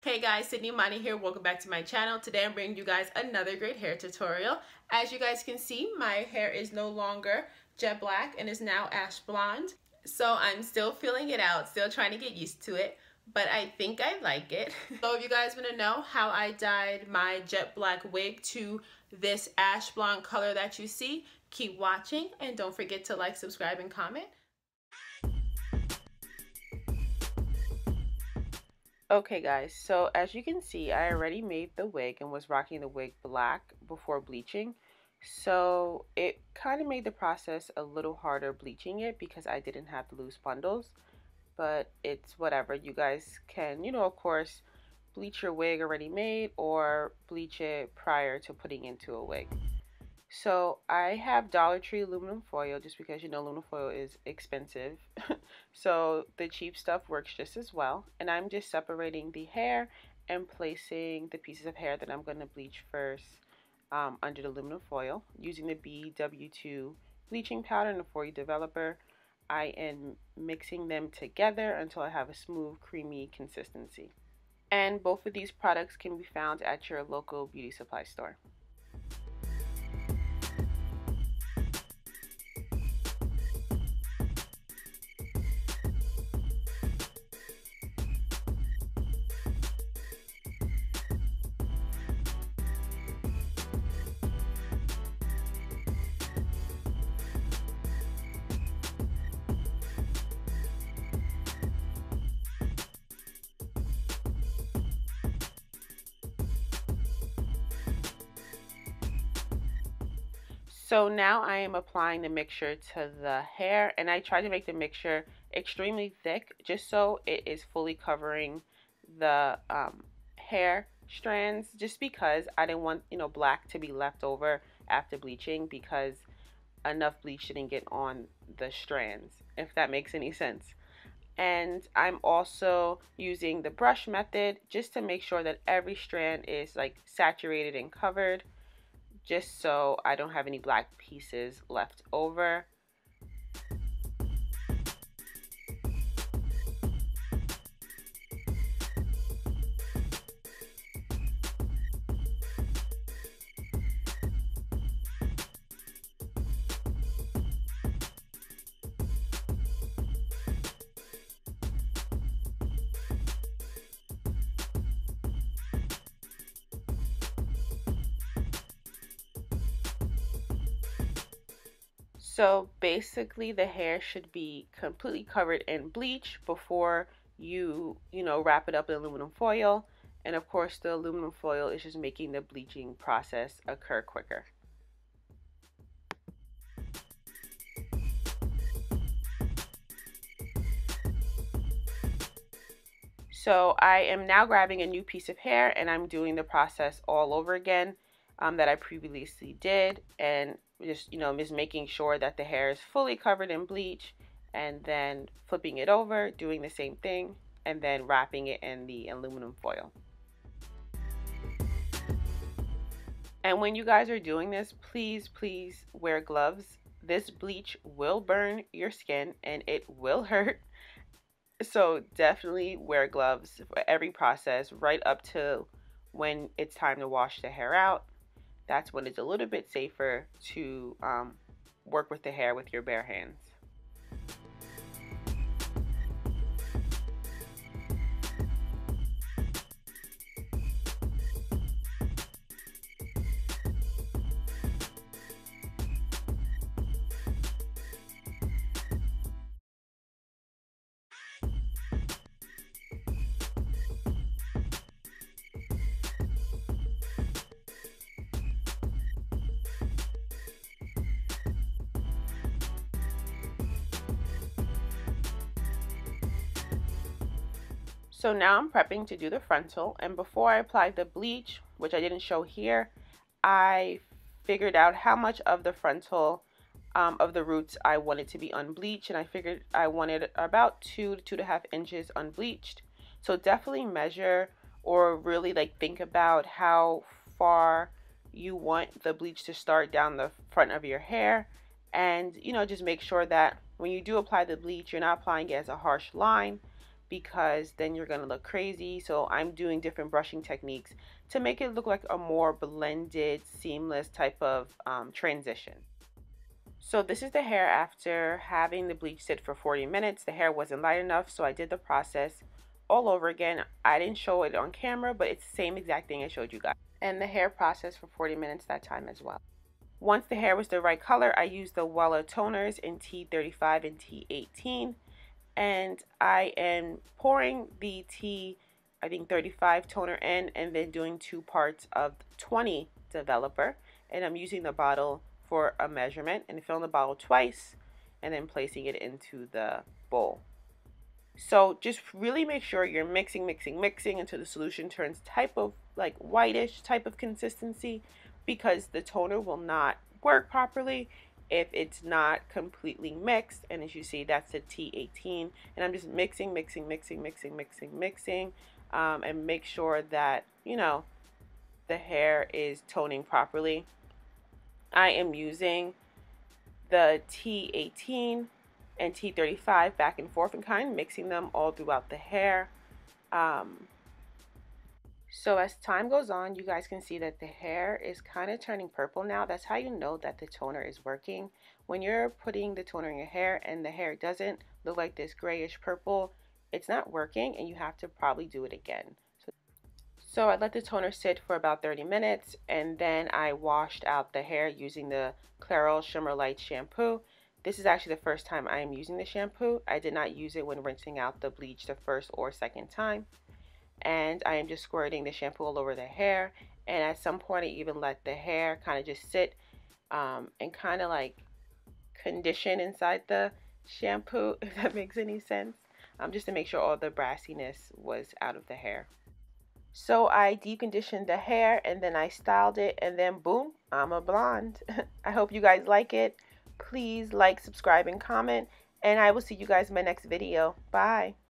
Hey guys, Sydneyimani here. Welcome back to my channel. Today I'm bringing you guys another great hair tutorial. As you guys can see, my hair is no longer jet black and is now ash blonde. So I'm still feeling it out, still trying to get used to it, but I think I like it. So if you guys want to know how I dyed my jet black wig to this ash blonde color that you see, keep watching and don't forget to like, subscribe, and comment. Okay guys, so as you can see, I already made the wig and was rocking the wig black before bleaching. So it kind of made the process a little harder bleaching it because I didn't have the loose bundles, but it's whatever. You guys can, of course, bleach your wig already made or bleach it prior to putting into a wig. So I have Dollar Tree aluminum foil just because aluminum foil is expensive. So the cheap stuff works just as well. And I'm just separating the hair and placing the pieces of hair that I'm going to bleach first under the aluminum foil. Using the BW2 bleaching powder and the 4U developer, I am mixing them together until I have a smooth, creamy consistency. And both of these products can be found at your local beauty supply store. So now I am applying the mixture to the hair, and I try to make the mixture extremely thick just so it is fully covering the hair strands, just because I didn't want black to be left over after bleaching because enough bleach didn't get on the strands, if that makes any sense. And I'm also using the brush method just to make sure that every strand is like saturated and covered, just so I don't have any black pieces left over. So basically the hair should be completely covered in bleach before you wrap it up in aluminum foil. And of course the aluminum foil is just making the bleaching process occur quicker. So I am now grabbing a new piece of hair and I'm doing the process all over again that I previously did, and just making sure that the hair is fully covered in bleach, and then flipping it over, doing the same thing, and then wrapping it in the aluminum foil. And when you guys are doing this, please wear gloves. This bleach will burn your skin and it will hurt. So definitely wear gloves for every process, right up to when it's time to wash the hair out. That's when it's a little bit safer to work with the hair with your bare hands. So now I'm prepping to do the frontal, and before I applied the bleach, which I didn't show here, I figured out how much of the frontal of the roots I wanted to be unbleached, and I figured I wanted about 2 to 2.5 inches unbleached. So definitely measure, or really think about how far you want the bleach to start down the front of your hair, and just make sure that when you do apply the bleach, you're not applying it as a harsh line, because then you're going to look crazy. So I'm doing different brushing techniques to make it look like a more blended, seamless type of transition. So this is the hair after having the bleach sit for 40 minutes. The hair wasn't light enough, so I did the process all over again. I didn't show it on camera, but it's the same exact thing I showed you guys. And the hair process for 40 minutes that time as well. Once the hair was the right color, I used the Wella toners in T35 and T18. And I am pouring the I think 35 toner in, and then doing 2 parts of 20 developer. And I'm using the bottle for a measurement and filling the bottle twice and then placing it into the bowl. So just really make sure you're mixing until the solution turns type of like whitish type of consistency, because the toner will not work properly if it's not completely mixed. And as you see, that's the T18, and I'm just mixing, and make sure that, you know, the hair is toning properly. I am using the T18 and T35 back and forth and kind of mixing them all throughout the hair. So as time goes on, you guys can see that the hair is kind of turning purple now. That's how you know that the toner is working. When you're putting the toner in your hair and the hair doesn't look like this grayish purple, it's not working and you have to probably do it again. So I let the toner sit for about 30 minutes, and then I washed out the hair using the Clairol Shimmer Light shampoo. This is actually the first time I am using the shampoo. I did not use it when rinsing out the bleach the first or second time. And I am just squirting the shampoo all over the hair. And at some point I even let the hair kind of just sit and kind of like condition inside the shampoo, if that makes any sense, just to make sure all the brassiness was out of the hair. So I deep conditioned the hair and then I styled it, and then boom, I'm a blonde. I hope you guys like it. Please like, subscribe, and comment, and I will see you guys in my next video. Bye.